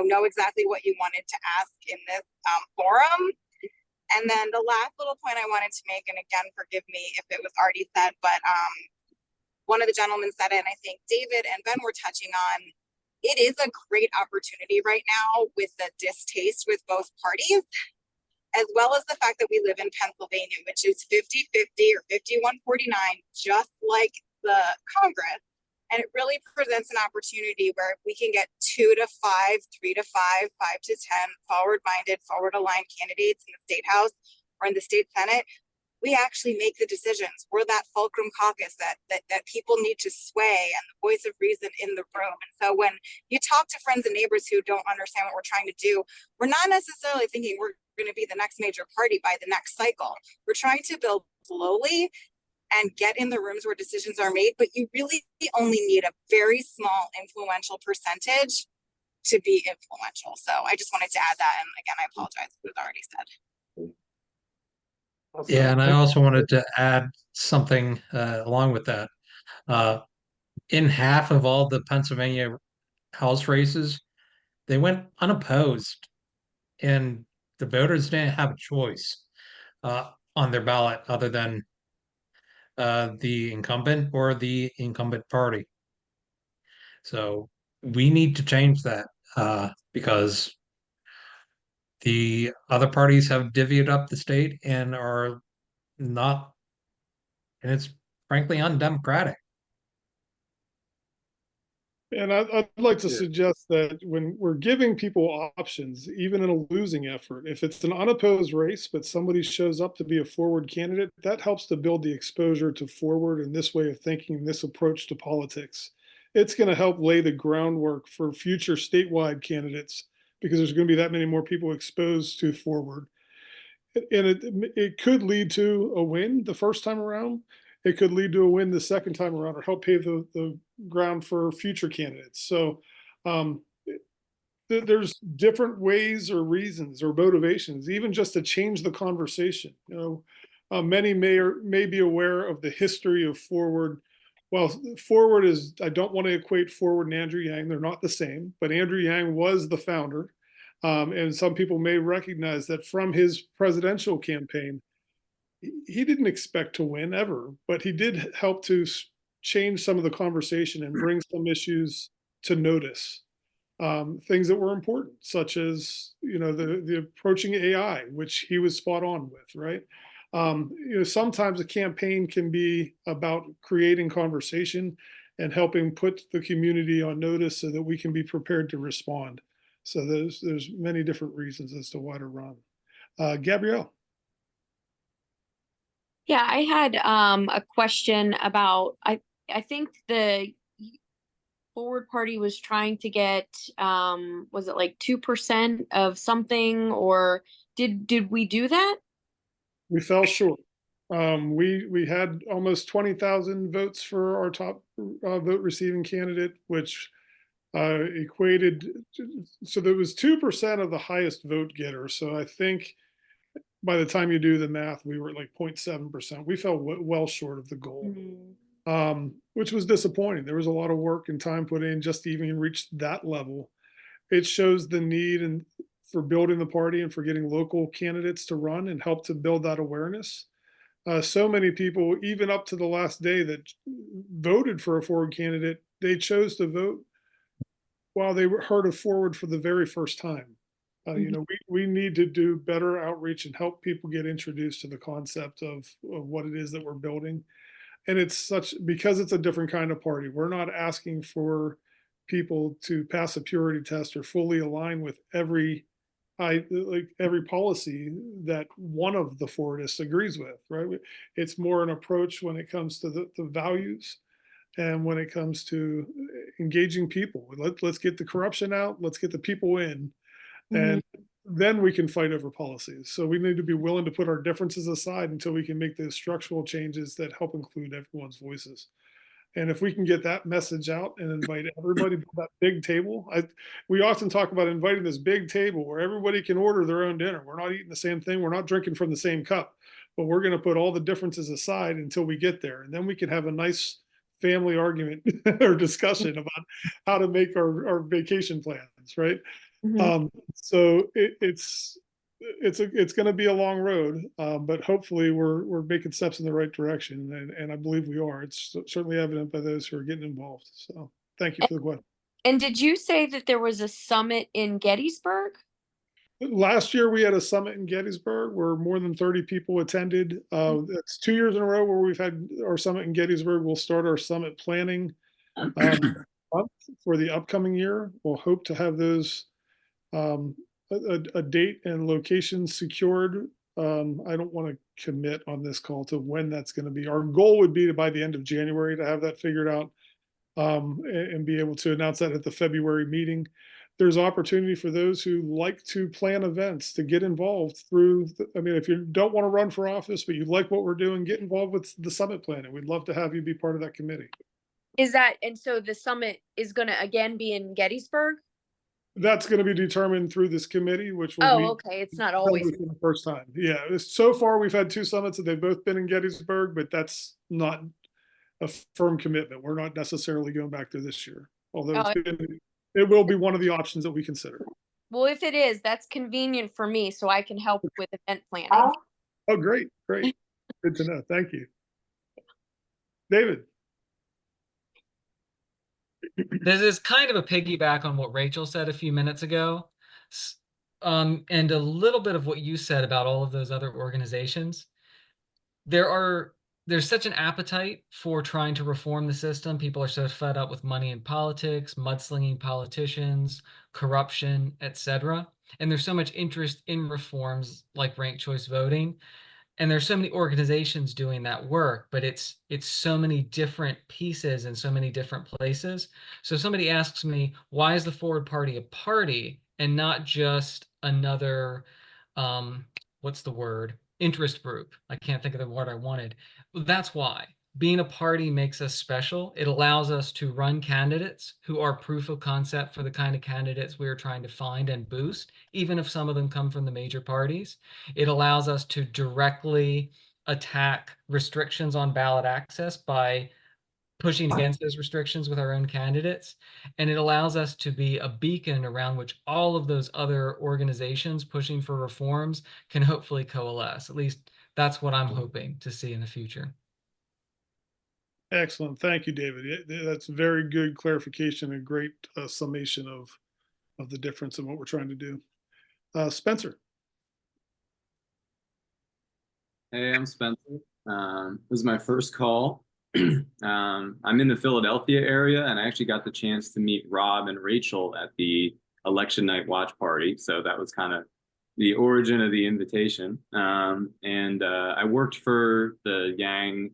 know exactly what you wanted to ask in this forum. And then the last little point I wanted to make, and again, forgive me if it was already said, but one of the gentlemen said it, and I think David and Ben were touching on, it is a great opportunity right now with the distaste with both parties, as well as the fact that we live in Pennsylvania, which is 50-50 or 51-49, just like the Congress. And it really presents an opportunity where we can get 2 to 5, 3 to 5, 5 to 10 forward-minded, forward-aligned candidates in the state house or in the state senate. We actually make the decisions. We're that fulcrum caucus that people need to sway and the voice of reason in the room. And so when you talk to friends and neighbors who don't understand what we're trying to do, we're not necessarily thinking we're going to be the next major party by the next cycle. We're trying to build slowly and get in the rooms where decisions are made, but you really only need a very small influential percentage to be influential. So I just wanted to add that. And again, I apologize if it was already said. Yeah, and I also wanted to add something along with that. In half of all the Pennsylvania House races, they went unopposed, and the voters didn't have a choice on their ballot other than the incumbent or the incumbent party. So we need to change that because the other parties have divvied up the state and are not, and it's frankly undemocratic. And I'd like to Yeah. suggest that when we're giving people options, even in a losing effort, if it's an unopposed race, but somebody shows up to be a forward candidate, that helps to build the exposure to forward and this way of thinking, this approach to politics. It's going to help lay the groundwork for future statewide candidates because there's going to be that many more people exposed to forward. And it could lead to a win the first time around. It could lead to a win the second time around or help pave the ground for future candidates. So there's different ways or reasons or motivations, even just to change the conversation. Many may be aware of the history of forward. Well, forward is, I don't want to equate forward and Andrew Yang. They're not the same, but Andrew Yang was the founder. And some people may recognize that from his presidential campaign, he didn't expect to win ever, but he did help to change some of the conversation and bring some issues to notice. Things that were important, such as, the approaching AI, which he was spot on with, right? Sometimes a campaign can be about creating conversation and helping put the community on notice so that we can be prepared to respond. So there's many different reasons as to why to run. Gabrielle. Yeah, I had a question about I think the Forward Party was trying to get was it like 2% of something, or did we do that? We fell short. We had almost 20,000 votes for our top vote receiving candidate, which equated so there was 2% of the highest vote getter. So I think by the time you do the math, we were at like 0.7%. We fell well short of the goal, which was disappointing. There was a lot of work and time put in just to even reach that level. It shows the need and for building the party and for getting local candidates to run and help to build that awareness. So many people, even up to the last day, that voted for a forward candidate, they chose to vote while they heard of forward for the very first time. You know, we need to do better outreach and help people get introduced to the concept of what it is that we're building. And it's because it's a different kind of party. We're not asking for people to pass a purity test or fully align with every policy that one of the Fordists agrees with, right? It's more an approach when it comes to the values and when it comes to engaging people. Let's get the corruption out, let's get the people in, and then we can fight over policies. So we need to be willing to put our differences aside until we can make those structural changes that help include everyone's voices. And if we can get that message out and invite everybody to that big table, we often talk about inviting this big table where everybody can order their own dinner. We're not eating the same thing. We're not drinking from the same cup, but we're going to put all the differences aside until we get there. And then we can have a nice family argument or discussion about how to make our vacation plans, right? So it's going to be a long road, but hopefully we're making steps in the right direction, and I believe we are. It's certainly evident by those who are getting involved. So thank you for the question. And did you say that there was a summit in Gettysburg? Last year we had a summit in Gettysburg where more than 30 people attended. That's 2 years in a row where we've had our summit in Gettysburg. We'll start our summit planning month for the upcoming year. We'll hope to have those a date and location secured. I don't want to commit on this call to when that's going to be. Our goal would be to by the end of January to have that figured out and be able to announce that at the February meeting. There's opportunity for those who like to plan events to get involved through. If you don't want to run for office, but you like what we're doing, get involved with the summit planning. We'd love to have you be part of that committee. And so the summit is going to again be in Gettysburg? That's going to be determined through this committee, which will meet okay. It's not always for the first time. Yeah. So far, we've had 2 summits and they've both been in Gettysburg, but that's not a firm commitment. We're not necessarily going back there this year, although it will be one of the options that we consider. Well, if it is, that's convenient for me, so I can help with event planning. Oh, great. Good to know. Thank you. David. This is kind of a piggyback on what Rachel said a few minutes ago, and a little bit of what you said about all of those other organizations. There's such an appetite for trying to reform the system. People are so fed up with money in politics, mudslinging politicians, corruption, etc. And there's so much interest in reforms like ranked choice voting. And there's so many organizations doing that work, but it's so many different pieces in so many different places. So somebody asks me, why is the Forward Party a party and not just another, what's the word? Interest group. I can't think of the word I wanted. That's why. Being a party makes us special. It allows us to run candidates who are proof of concept for the kind of candidates we are trying to find and boost, even if some of them come from the major parties. It allows us to directly attack restrictions on ballot access by pushing against those restrictions with our own candidates. And it allows us to be a beacon around which all of those other organizations pushing for reforms can hopefully coalesce. At least that's what I'm hoping to see in the future. Excellent. Thank you, David. That's very good clarification and great summation of the difference in what we're trying to do. Spencer. Hey, I'm Spencer. This is my first call. I'm in the Philadelphia area, and I actually got the chance to meet Rob and Rachel at the election night watch party. So that was kind of the origin of the invitation. And I worked for the Yang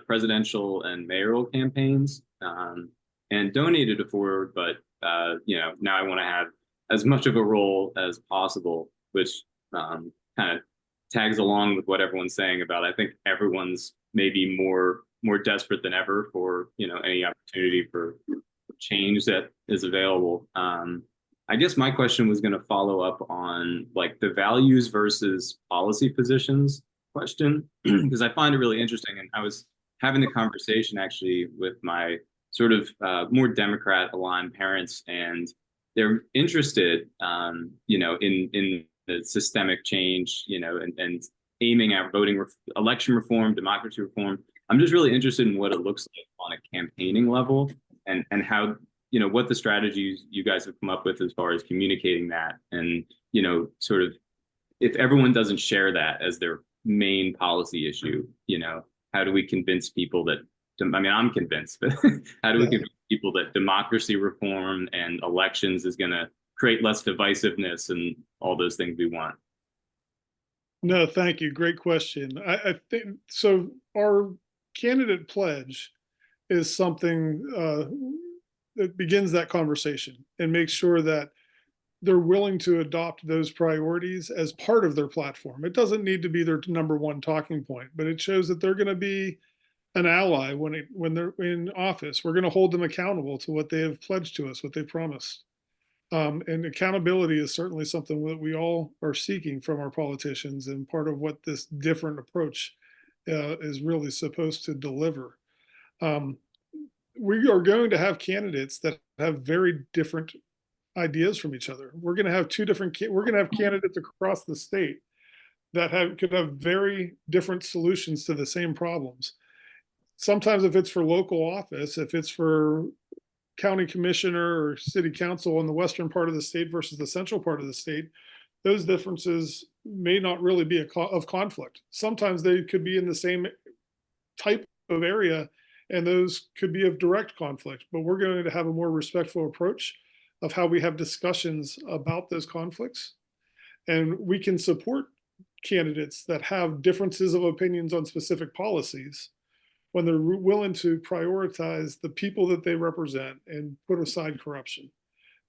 presidential and mayoral campaigns, and donated to Forward, but now I want to have as much of a role as possible, which kind of tags along with what everyone's saying about, I think everyone's maybe more desperate than ever for any opportunity for change that is available. I guess my question was going to follow up on like the values versus policy positions question, because I find it really interesting. And I was having the conversation actually with my sort of more Democrat aligned parents, and they're interested, in the systemic change, and aiming at voting, election reform, democracy reform. I'm just really interested in what it looks like on a campaigning level, and how you know, what the strategies you guys have come up with as far as communicating that, and, you know, sort of, if everyone doesn't share that as their main policy issue, you know, how do we convince people that, I mean, I'm convinced, but how do we convince people that democracy reform and elections is going to create less divisiveness and all those things we want? No, thank you. Great question. I think so. Our candidate pledge is something that begins that conversation and makes sure that they're willing to adopt those priorities as part of their platform. It doesn't need to be their number one talking point, but it shows that they're going to be an ally when they're in office. We're going to hold them accountable to what they have pledged to us, what they promised. And accountability is certainly something that we all are seeking from our politicians, and part of what this different approach is really supposed to deliver. We are going to have candidates that have very different ideas from each other. We're going to have we're going to have candidates across the state that could have very different solutions to the same problems. Sometimes if it's for local office, if it's for county commissioner or city council in the western part of the state versus the central part of the state, those differences may not really be of conflict. Sometimes they could be in the same type of area, and those could be of direct conflict, but we're going to have a more respectful approach of how we have discussions about those conflicts. And we can support candidates that have differences of opinions on specific policies when they're willing to prioritize the people that they represent and put aside corruption.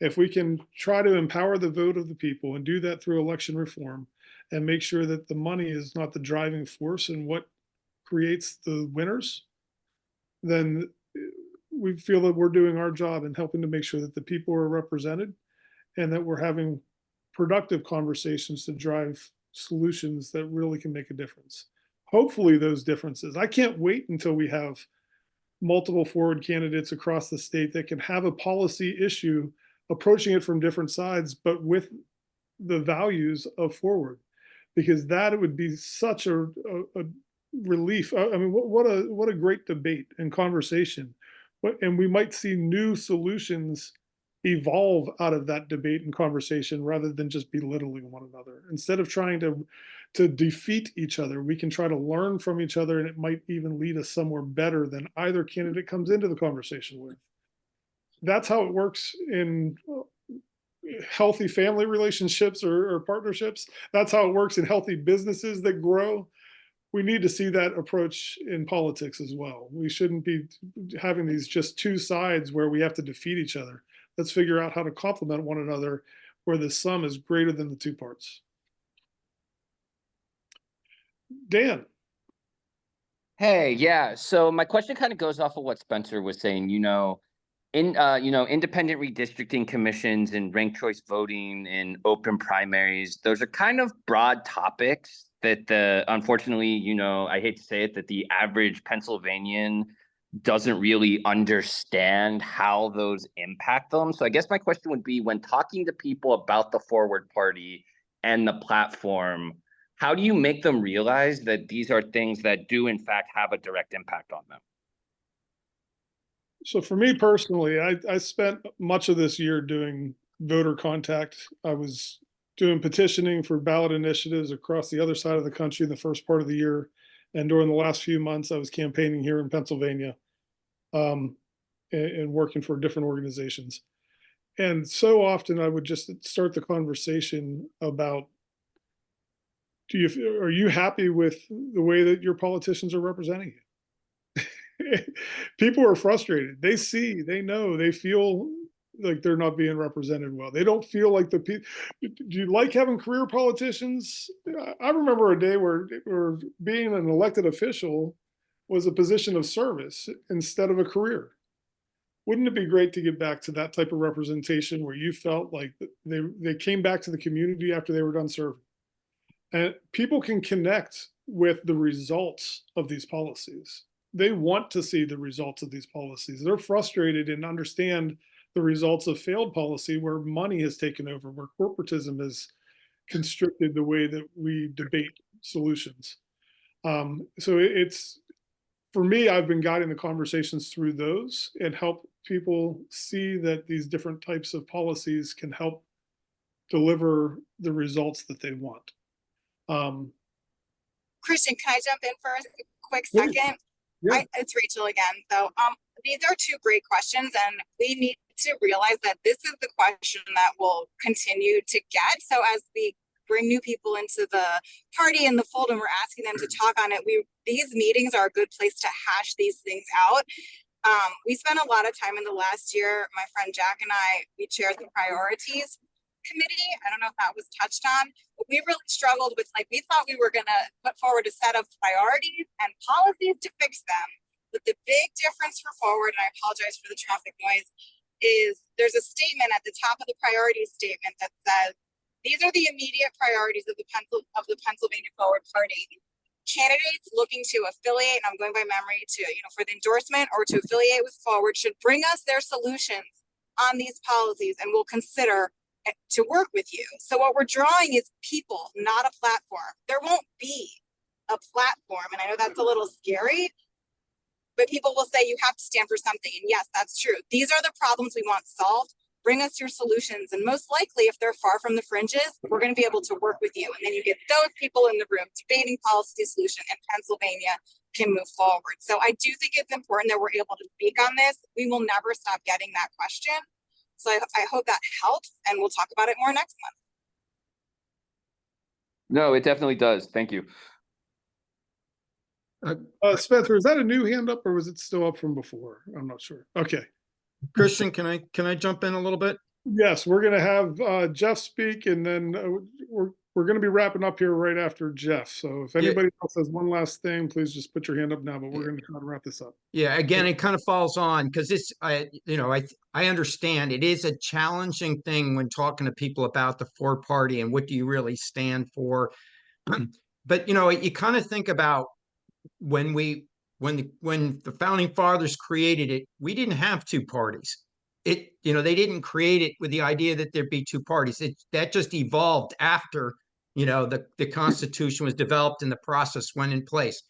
If we can try to empower the vote of the people and do that through election reform and make sure that the money is not the driving force in what creates the winners, then we feel that we're doing our job in helping to make sure that the people are represented and that we're having productive conversations to drive solutions that really can make a difference. Hopefully those differences, I can't wait until we have multiple forward candidates across the state that can have a policy issue approaching it from different sides, but with the values of forward, because that would be such a relief. I mean, what a great debate and conversation. And we might see new solutions evolve out of that debate and conversation rather than just belittling one another. Instead of trying to defeat each other, we can try to learn from each other, and it might even lead us somewhere better than either candidate comes into the conversation with. That's how it works in healthy family relationships or partnerships. That's how it works in healthy businesses that grow. We need to see that approach in politics as well. We shouldn't be having these just two sides where we have to defeat each other. Let's figure out how to complement one another where the sum is greater than the two parts. Dan. Hey, yeah. So my question kind of goes off of what Spencer was saying, independent redistricting commissions and ranked choice voting and open primaries. Those are kind of broad topics that unfortunately, I hate to say it, that the average Pennsylvanian doesn't really understand how those impact them. So I guess my question would be, when talking to people about the Forward Party and the platform, how do you make them realize that these are things that do in fact have a direct impact on them? So for me personally, I spent much of this year doing voter contact. I was doing petitioning for ballot initiatives across the other side of the country in the first part of the year. And during the last few months, I was campaigning here in Pennsylvania and working for different organizations. And so often I would just start the conversation about, are you happy with the way that your politicians are representing you? People are frustrated. They see, they know, they feel like they're not being represented well. They don't feel like the people. Do you like having career politicians? I remember a day where being an elected official was a position of service instead of a career. Wouldn't it be great to get back to that type of representation where you felt like they came back to the community after they were done serving? And people can connect with the results of these policies. They want to see the results of these policies. They're frustrated and understand the results of failed policy where money has taken over, where corporatism has constricted the way that we debate solutions. So it's for me, I've been guiding the conversations through those and help people see that these different types of policies can help deliver the results that they want. Christian, can I jump in for a quick Yeah. second? Yeah. It's Rachel again. So, these are two great questions, and we need to realize that this is the question that we'll continue to get. So as we bring new people into the party and the fold and we're asking them to talk on it, these meetings are a good place to hash these things out. We spent a lot of time in the last year, my friend Jack and I, we chaired the priorities committee. I don't know if that was touched on, but we really struggled with, like, we thought we were gonna put forward a set of priorities and policies to fix them. But the big difference for forward, and I apologize for the traffic noise, is there's a statement at the top of the priority statement that says, these are the immediate priorities of the Pennsylvania Forward Party. Candidates looking to affiliate, and I'm going by memory, to, for the endorsement or to affiliate with Forward should bring us their solutions on these policies, and we'll consider to work with you. So what we're drawing is people, not a platform. There won't be a platform, and I know that's a little scary, but people will say you have to stand for something. And yes, that's true. These are the problems we want solved. Bring us your solutions. And most likely, if they're far from the fringes, we're going to be able to work with you. And then you get those people in the room debating policy solution, and Pennsylvania can move forward. So I do think it's important that we're able to speak on this. We will never stop getting that question. So I hope that helps, and we'll talk about it more next month. No, it definitely does. Thank you. Spencer, is that a new hand up or was it still up from before? I'm not sure. Okay. Christian, can I jump in a little bit? Yes, we're going to have Jeff speak, and then we're going to be wrapping up here right after Jeff. So if anybody else has one last thing, please just put your hand up now, but we're going to try to wrap this up. Yeah, again, it kind of falls on because I understand it is a challenging thing when talking to people about the Forward Party and what do you really stand for. But you kind of think about when the founding fathers created it, we didn't have two parties. They didn't create it with the idea that there'd be two parties. That just evolved after the Constitution was developed and the process went in place.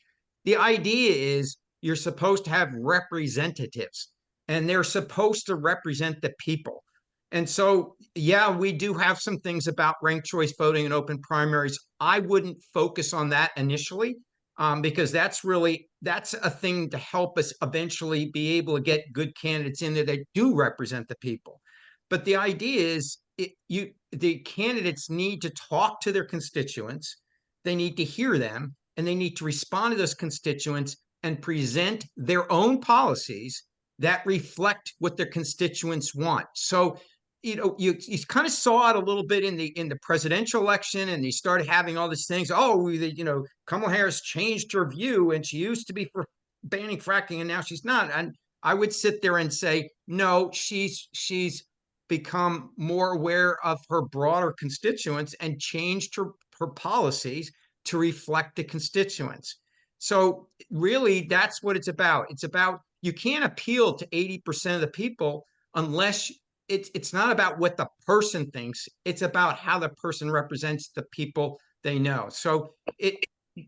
The idea is you're supposed to have representatives, and they're supposed to represent the people. And so, yeah, we do have some things about ranked choice voting and open primaries. I wouldn't focus on that initially, because that's a thing to help us eventually be able to get good candidates in there that do represent the people. But the idea is the candidates need to talk to their constituents, they need to hear them, and they need to respond to those constituents and present their own policies that reflect what their constituents want. So, you kind of saw it a little bit in the presidential election, and they started having all these things. Oh, Kamala Harris changed her view, and she used to be for banning fracking, and now she's not. And I would sit there and say, no, she's become more aware of her broader constituents and changed her policies to reflect the constituents. So really, that's what it's about. It's about, you can't appeal to 80% of the people unless it's not about what the person thinks. It's about how the person represents the people they know. So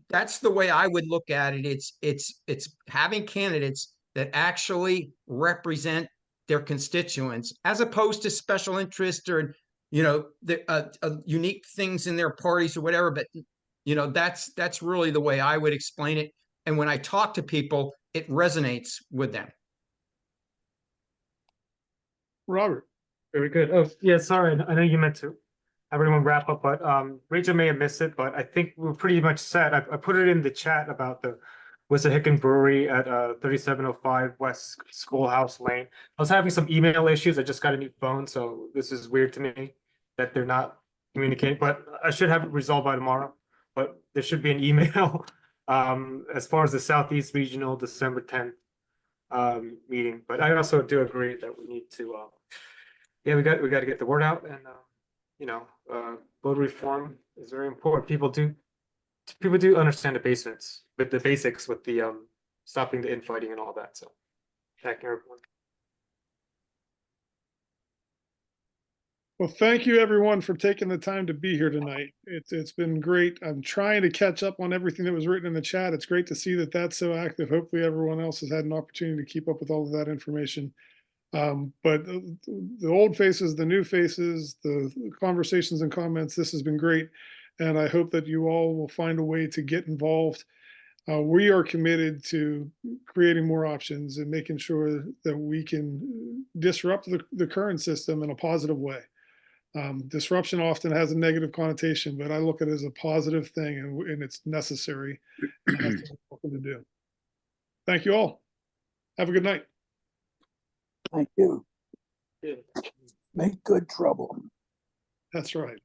that's the way I would look at it. It's having candidates that actually represent their constituents, as opposed to special interest or unique things in their parties or whatever. But that's really the way I would explain it. And when I talk to people, it resonates with them. Robert. Very good. Oh, yeah, sorry. I know you meant to have everyone wrap up, but Rachel may have missed it, but I think we're pretty much set. I put it in the chat about the Wissahickon Brewery at 3705 West Schoolhouse Lane. I was having some email issues. I just got a new phone, so this is weird to me that they're not communicating, but I should have it resolved by tomorrow. But there should be an email as far as the Southeast Regional December 10th meeting. But I also do agree that we need to we got to get the word out, and voter reform is very important. People do understand the basics with the stopping the infighting and all that. So thank you, everyone. Well, thank you everyone for taking the time to be here tonight. It's been great. I'm trying to catch up on everything that was written in the chat. It's great to see that that's so active. Hopefully everyone else has had an opportunity to keep up with all of that information. But the old faces, the new faces, the conversations and comments, this has been great. And I hope that you all will find a way to get involved. We are committed to creating more options and making sure that we can disrupt the current system in a positive way. Disruption often has a negative connotation, but I look at it as a positive thing, and it's necessary. And that's what we're looking to do. Thank you all. Have a good night. Thank you. Make good trouble. That's right.